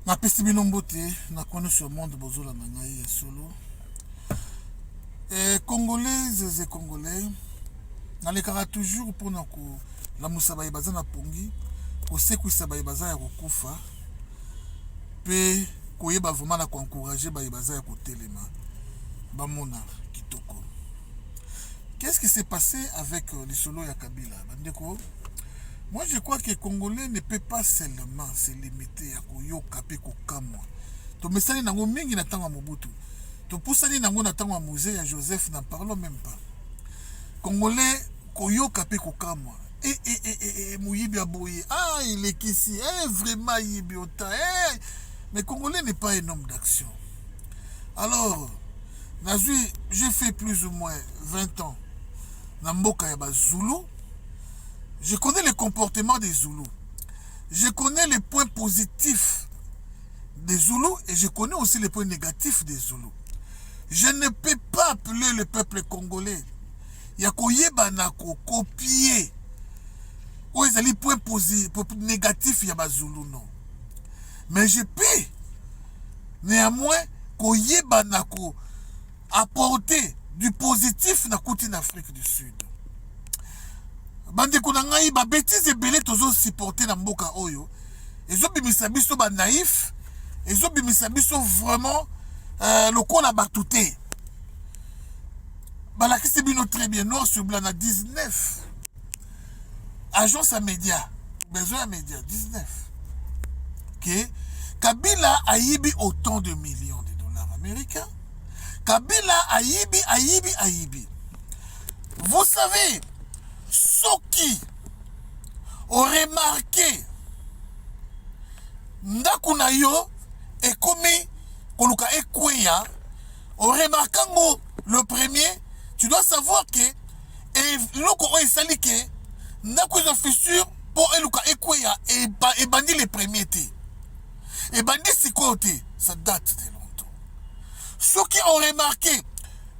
napesi bino mbote nakoni sur monde bozola na ngai ya solo congolais et congolais nalekaka toujours mpona kolamusa baye baza na pongi kosekwisa baye baza ya kokufa mpe koyeba vraiment na koencourager baye baza ya kotelema bamona kitoko. Qu'est-ce qui s'est passé avec lisolo ya Kabila bandeko? Moi, je crois que les Congolais ne peuvent pas seulement se limiter à koyoka pe kokamwa. To mesali nango mingi na tango Mobutu. To pusani nango na tango musée ya Joseph, n'en parlons même pas. Congolais koyoka pe kokamwa. Mouyibi aboye. Ah, il est ici. Vraiment yibiota. Mais Congolais n'est pas un homme d'action. Alors, j'ai fait plus ou moins 20 ans na mboka ya Zulu. Je connais le comportement des Zoulous. Je connais les points positifs des Zoulous et je connais aussi les points négatifs des Zoulous. Je ne peux pas appeler le peuple congolais. Yakoyeba na copier. Ou ils ont les points négatifs ya Zoulou, non. Mais je peux néanmoins koyeba na apporter du positif na côté d'Afrique du Sud. Bandeko na ngai ba bêtise ebele tozo supporter na mboka oyo ezobimisa biso ba naïf ezobimisa biso vraiment lokola batute balakisi bino très bien noir sur blanc na 19 agence à média besoin à média 19 que Kabila ayibi autant de millions de dollars américains. Kabila ayibi. Vous savez, ceux qui ont remarqué ndakuna yo et commis koluka ekweya, en remarquant le premier, tu dois savoir que et loko o esali ke ndaku zo fissure pour eluka ekweya et bandi les premiers té. Et bandi sikote, ça date de longtemps. Ceux qui ont remarqué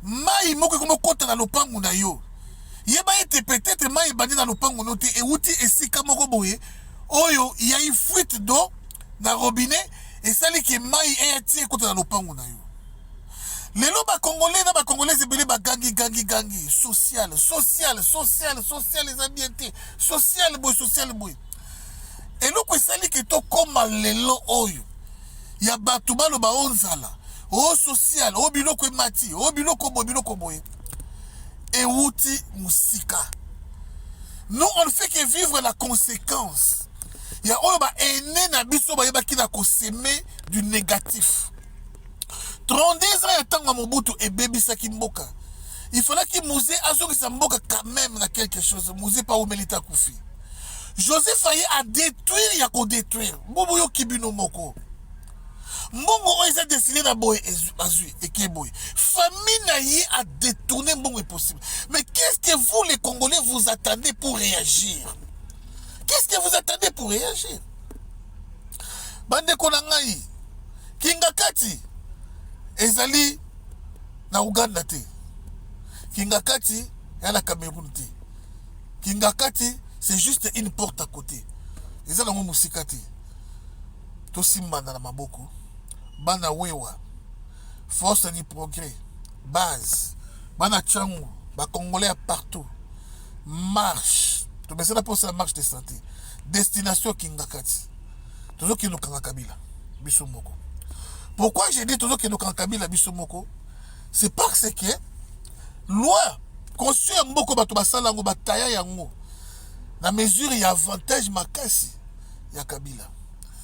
mai moko comme kota na lopangu na yo. Yeba ete peut-être mai bandi na lopangu note et outi esika moko boye oyo il y a une fuite d'eau na robinet et sali ke mai e ati kota na lopangu na yo. Lelo ba congolais na ba congolais ebele ba gangi social les ambientés social boy et loko esali ke to koma lelo oyo ya batu balo ba onzala o social o biloko emati o biloko boye et outi musika. Nous on ne fait que vivre la conséquence. Il y a oyo ba ene na biso ba yeba ki na ko semer du négatif. 32 ans ya tango Mobutu et baby saki mboka. Il fallait que Mouzé azongisa mboka quand même na quelque chose. Mouzé pas omelita kufi. Joseph Faye a détruire ya ko détruire. Bobo yo kibino moko. Mbongo oyo a décidé na boy azui et ke boy. Famille naïe a détourné mbongo est possible. Mais qu'est-ce que vous les Congolais vous attendez pour réagir? Qu'est-ce que vous attendez pour réagir? Bande konangai. Kingakati ezali na Uganda te. Kingakati ya na Cameroun te. Kingakati c'est juste une porte à côté. Ezala ngo musikati. To simbana na maboko. Bana wewa. Force ni progrès. Base. Bana changu. Ba Congolais partout. Marche. To besela pour la marche de santé. Destination Kingakati. Tozo kino kanga Kabila. Biso moko. Pourquoi j'ai dit toujours que nous Kabila biso moko? C'est parce que loi conçu un moko bato basala ngo bataya yango na mesure ya avantage makasi ya Kabila.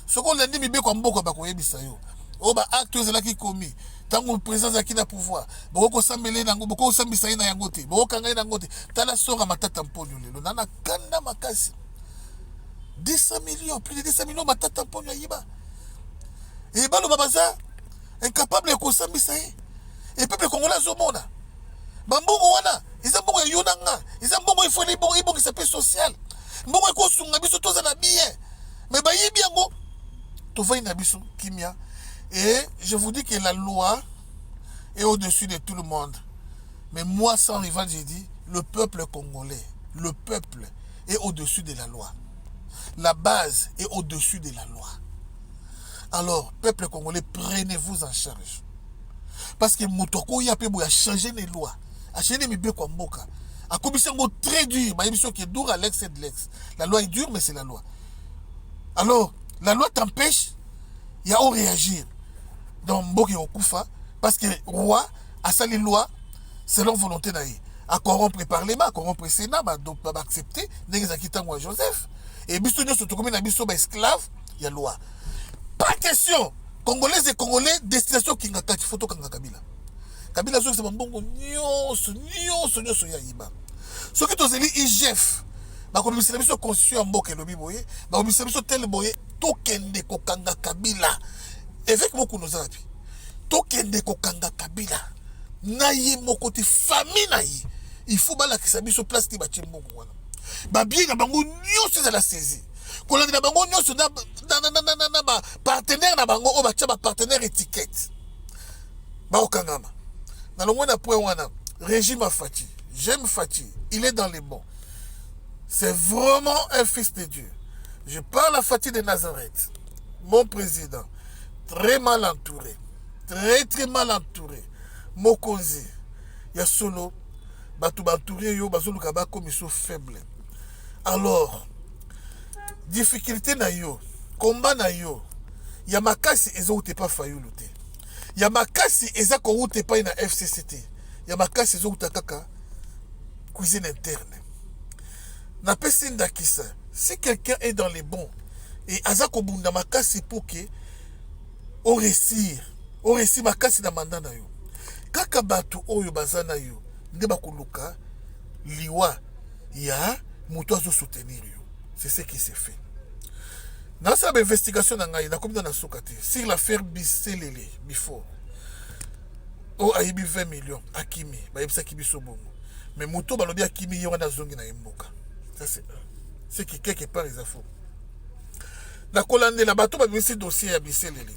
Soko landi mibe kwa mboko ba koyebisa yo. O ba acte ezala ki komi tango président aki na pouvoir. Boko sambele nango boko sambisa ina yango te. Boko kanga ina yango te. Tala sora matata mponyo lelo nana kanda makasi. 200 millions, plus de 200 millions matata mponyo yiba. Et balo babaza incapable de kosambisa ye. Et peuple congolais zomona. Bambongo wana, ils mbongo ya yonanga, ils mbongo ifo ni bongo ibongo s'appelle social. Mbongo ko sunga biso toza na bien. Mais ba yibi yango to va na biso kimia. Et je vous dis que la loi est au-dessus de tout le monde. Mais moi sans rival j'ai dit le peuple congolais, le peuple est au-dessus de la loi. La base est au-dessus de la loi. Alors, peuple congolais, prenez-vous en charge. Parce que Motoko y a changé les lois. A changé les biens comme Boka. A commission très dur. Ma émission qui est dure à l'ex et de l'ex. La loi est dure, mais c'est la loi. Alors, la loi t'empêche, il y a à réagir. Donc, Mboki Okufa, parce que le roi a sali loi selon volonté d'ailleurs. À corrompre le Parlement, à corrompre le Sénat, donc pas accepter, n'est-ce pas Joseph. Et biso nous sommes comme biso esclave, il y a loi. Pas question. Congolais et Congolais, destination Kingaka, photo Kanga Kabila. Kabila c'est un bon nyonso ya yiba. Ce qui est éli IGF, comme c'est la constitution en Boke Lobi Boye, comme c'est la tel Boye, tokende ko Kanga Kabila. Avec beaucoup nos amis. Tokende ko Kanga Kabila. Naye mokoti famille naye. Il faut bala ki sabi so place ti ba chimbo wana. Ba bien na bango nyonso za la saisie. Kolandi na bango nyonso na ba partenaire na bango o ba tia ba partenaire étiquette. Ba okangama. Na longo na point wana régime Fati. J'aime Fati, il est dans les bons. C'est vraiment un fils de Dieu. Je parle à Fati de Nazareth. Mon président, très mal entouré. Très mal entouré. Mokonzi. Ya solo batu entouré yo bazoluka ba comme ils sont faibles. Alors, difficulté na yo, combat na yo. Ya makasi ezo ute pas fayulu te. Ya makasi eza ko ute pas na FCCT. Ya makasi ezo uta kaka cuisine interne. Na pesinda kisa. Si quelqu'un est dans les bons et azako bunda makasi pour que au réussir makasi na mandat na yo. Kaka batu oyo bazana yo nde bakuluka liwa ya muto azo soutenir yo. C'est ce qui s'est fait. Dans cette investigation na ngai na komida na sokate sur l'affaire Biselele before. O aibi 20 millions akimi ba yebisa kibiso bongo. Mais muto balobi akimi yo na zongi na mboka. Ça c'est qui quelque part les infos. Na kolande la bato ba bisi dossier ya Biselele.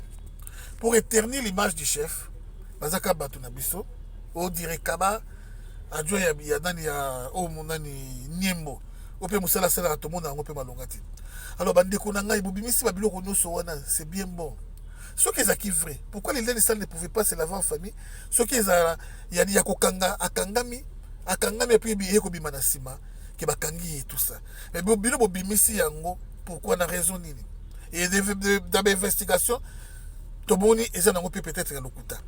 Pour éternir l'image du chef, bazaka bato na biso, o dire kaba adjo ya nani ya o monani Niembo, o pe musala sala to mona ngo pe malongati. Alors bandeko na ngai bobimisi ba biloko noso wana, c'est bien bon. Ce qui est vrai, pourquoi les laines sales ne pouvaient pas se laver en famille? Ce qui est ya kokanga akangami puis biye ko bimana sima ke bakangi et tout ça. Mais bilo bobimisi yango pourquoi na raison nini? Et dans l'investigation Toboni eza nango peut-être ya lokuta.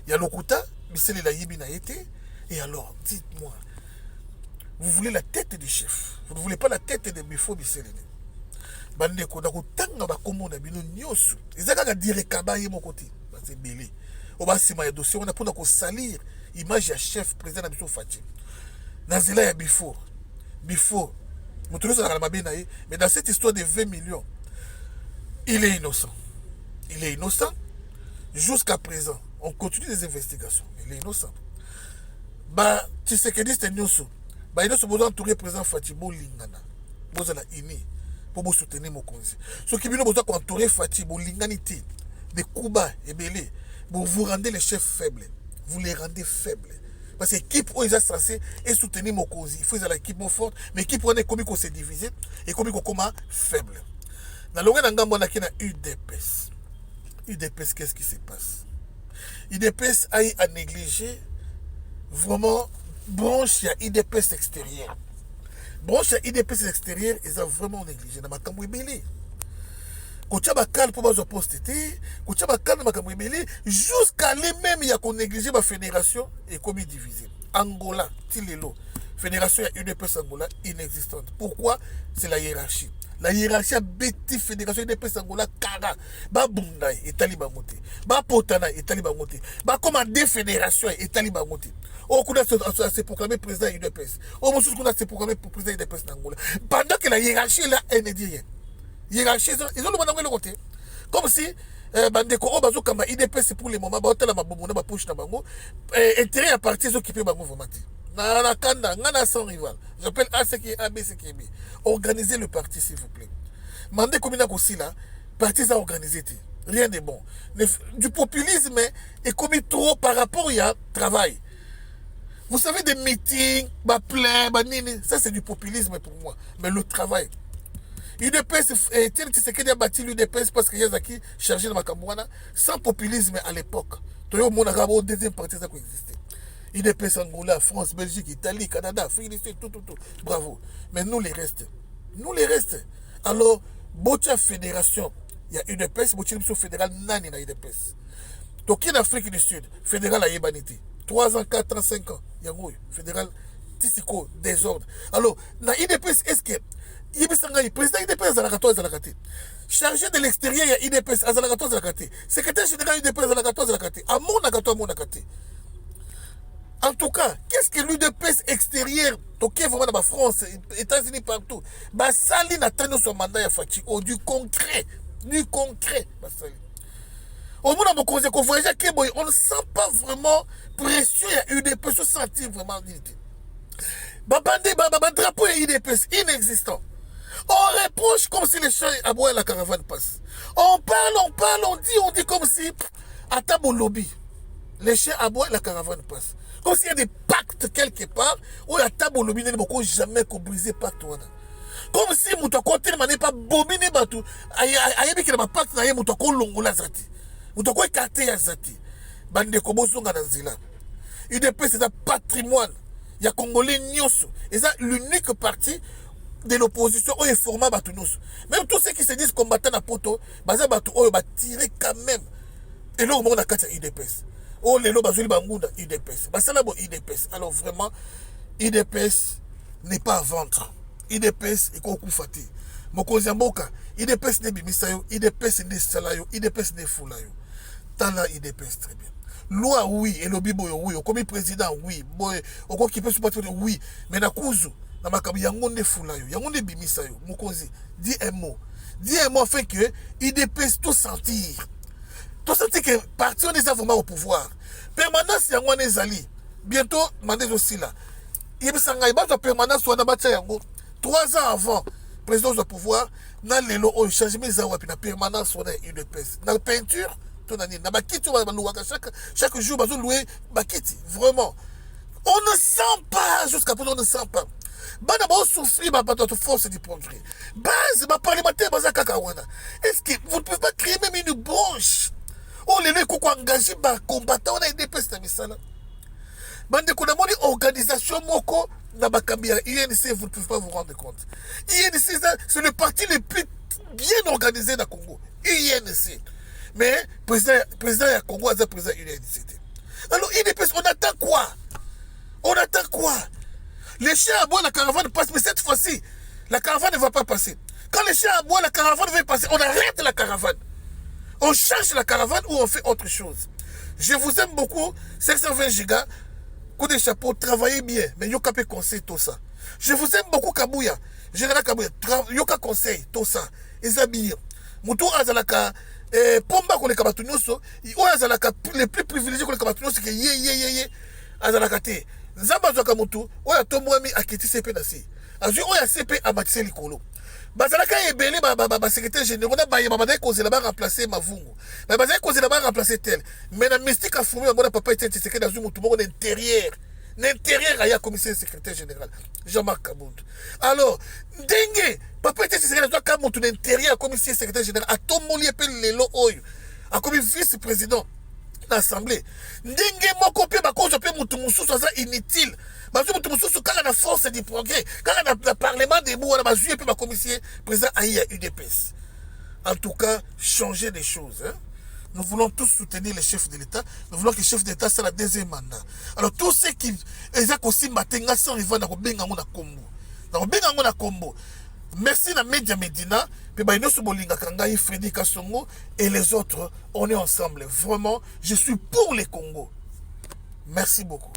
Ya lokuta, Biselele la yibi na été. Et alors, dites-moi, vous voulez la tête du chef. Vous ne voulez pas la tête de Bifo Biselele. Bande ko na kotanga ba kombo na bino nyosu. Ezaka ka dire kaba ye mokoti. Ba c'est belé. O ba sima ya dossier on a pona ko salir image ya chef président na biso Fati. Na zela ya Bifo. Bifo. Mutulusa na mabe na ye, mais dans cette histoire de 20 millions, il est innocent. Il est innocent. Jusqu'à présent, on continue les investigations. Il est innocent. Bah, tu sais que dit c'est Nyoso. Bah, il a besoin d'entourer président Fati Bolingana. Bozala ini. Pour vous soutenir mon conseil. Ce qui veut besoin d'entourer Fati Bolinganité. Des coups bas et belés. Vous rendez les chefs faibles. Vous les rendez faibles. Parce que l'équipe où ils sont censés et soutenir mon conseil. Il faut que l'équipe forte. Mais l'équipe où on est comme on s'est divisé. Et comme on est faible. Dans le moment où on a UDPS. UDPS, qu'est-ce qui se passe? UDPS a négligé vraiment branche à UDPS extérieur. Branche à UDPS extérieur, ils ont vraiment négligé. Dans ma camouébélé. Quand tu as calme pour ma poste, quand tu as calme ma camouébélé, jusqu'à lui-même, il y a qu'on négligé ma fédération et comme il divisé. Angola, Tilelo, fédération à UDPS Angola inexistante. Pourquoi? C'est la hiérarchie. La hiérarchie a bêti fédération de PES Angola Kara. Ba Bundaï et Talibangote. Ba Potana et Talibangote. Ba commandé fédération et Talibangote. Au coup s'est proclamé président de l'UDPS. Au moment où s'est proclamé président de l'UDPS d'Angola. Pendant que la hiérarchie là, elle ne dit rien. Hiérarchie, ils ont le monde de côté. Comme si Bandeko Obazo Kamba IDPS pour les moments, Baotala Mabomona, Bapush Nabango, intérêt à partir occupés Bango Vomati. Nana Kanda, Nana sans rival. J'appelle ABCKB. Organisez le parti, s'il vous plaît. Mandez comme il aussi là, parti à organiser. Rien de bon. Du populisme est commis trop par rapport à travail. Vous savez, des meetings, ça c'est du populisme pour moi. Mais le travail. UDPS, Etienne Tshisekedi a bâti l'UDPS parce qu'il y a qui chargé de Makambouana sans populisme à l'époque. Toyo Monagabo, deuxième partie, ça existait. UDPS Angola, France, Belgique, Italie, Canada, Afrique, tout. Bravo. Mais nous les restes. Alors, Botia Fédération, il y a UDPS, Botia Fédéral, Nani na UDPS. Donc, en Afrique du Sud, fédéral à Yebaniti. 3 ans, 4 ans, 5 ans. Yangoy, fédéral, Tissiko, désordre. Alors, dans IDPS, est-ce que le président IDPS Zalakati, chargé de l'extérieur, il y a IDPS Zalakati, secrétaire général IDPS Zalakati, à mon Nakati. En tout cas, qu'est-ce que l'UDPS extérieur, donc vraiment dans la France, États-Unis, partout, Basali n'a pas son mandat à Fati, du concret, Basali. Au moins, on ne sent pas vraiment pression à UDPS, on sentit vraiment l'unité. Drapeau et UDPS inexistant. On reproche comme si les champs à boire la caravane passe. On parle, on dit comme si à table lobby, les chiens à boire la caravane passe. Comme s'il y a des pactes quelque part où la table lobby n'est jamais qu'on brisé pacte. Comme si Mouta Kotel n'est pas bobiné batou. Ayebi qui n'a pas pacte, n'a Mouta Kolongola Zati. Mouta Koy Kate Yazati. Bande Kobosonga Nanzila. UDP c'est un patrimoine. Il y a Congolais Nyoso. Et c'est l'unique parti de l'opposition où il forma Batounos. Même tous ceux qui se disent combattants à Poto, Baza Batou, oh, va tirer quand même. Et là, on a 4 UDPS. Oh, les lots Bazouli Bangouda, UDPS. Basalabo UDPS. Alors vraiment, UDPS n'est pas à vendre. UDPS est Koku Fati. Mokozamboka, UDPS n'est Bimisayo, UDPS n'est Salayo, UDPS n'est Foulayo. Tala UDPS très bien. Loi, oui, et le bibo, oui, au commis président, oui, au quoi qui peut se battre, oui, mais na kuzu, na makabi, yangonde Foulayo, yangonde Bimisayo, Mokozi, dis un mot afin que UDPS tout sentir. Tout sentir que parti on est vraiment au pouvoir. Permanence yango nezali. Bientôt, mandez aussi là. Il y a permanence ou na 3 ans avant, président au pouvoir, na lelo o changement zawa puis na permanence on est UDPS. Na peinture, tout na na bakiti chaque jour bazo louer bakiti, vraiment. On ne sent pas jusqu'à présent on ne sent pas. Bana ba souffrir ba notre force du progrès. Base ba parlementaire baza kakawana. Est-ce que vous ne pouvez pas créer même une branche? Oh, les gens qui ont engagé les combattants, on a des pestes à Missala. Bande qu'on a mon organisation moko na bakambia INC, vous ne pouvez pas vous rendre compte. INC c'est le parti le plus bien organisé dans le Congo. INC. Mais président du Congo c'est président INC. Alors INC, on attend quoi? Les chiens à bois la caravane passe, mais cette fois-ci la caravane ne va pas passer. Quand les chiens à bois la caravane va passer, on arrête la caravane. On change la caravane ou on fait autre chose. Je vous aime beaucoup. 520 gigas. Coup de chapeau, travaillez bien. Mais yoka peut conseil tout ça. Je vous aime beaucoup Kabouya. Général Kabouya. Yoka conseil tout ça. Isabir. Moutou azalaka. Pomba kone kabatunoso. Ou azalaka les plus privilégiés kone kabatunoso. Que ye. Azalaka te. Zamba zoka moutou. Oya tomouami akiti CP nasi. Azu oya CP amatise likolo. Bazalaka ebele ba secrétaire général na ba ba cause là-bas remplacer Mavungu. Mais bazalaka cause là-bas remplacer tel. Mais na mystique a fumé mon papa était secrétaire dans tout monde intérieur. L'intérieur a commissaire secrétaire général Jean-Marc Kabound. Alors, dengue papa était secrétaire dans Kabound l'intérieur commissaire secrétaire général a tomoli appel lelo oyo. A comme vice-président l'assemblée. Dengue moko pe ba cause pe mutu mususu ça inutile. Parce que tout quand on a force du progrès, quand on a le parlement debout, on a joué ma commissaire président Aïe UDPS. En tout cas, changer les choses. Hein? Nous voulons tous soutenir les chefs de l'État. Nous voulons que le chef d'État soit le deuxième mandat. Alors, tous ceux qui ont aussi matenga sans rival dans le Combo. Dans le Combo. Merci à Media Medina, puis Bolinga Kangai, Freddy Kassongo et les autres. On est ensemble. Vraiment, je suis pour les Congo. Merci beaucoup.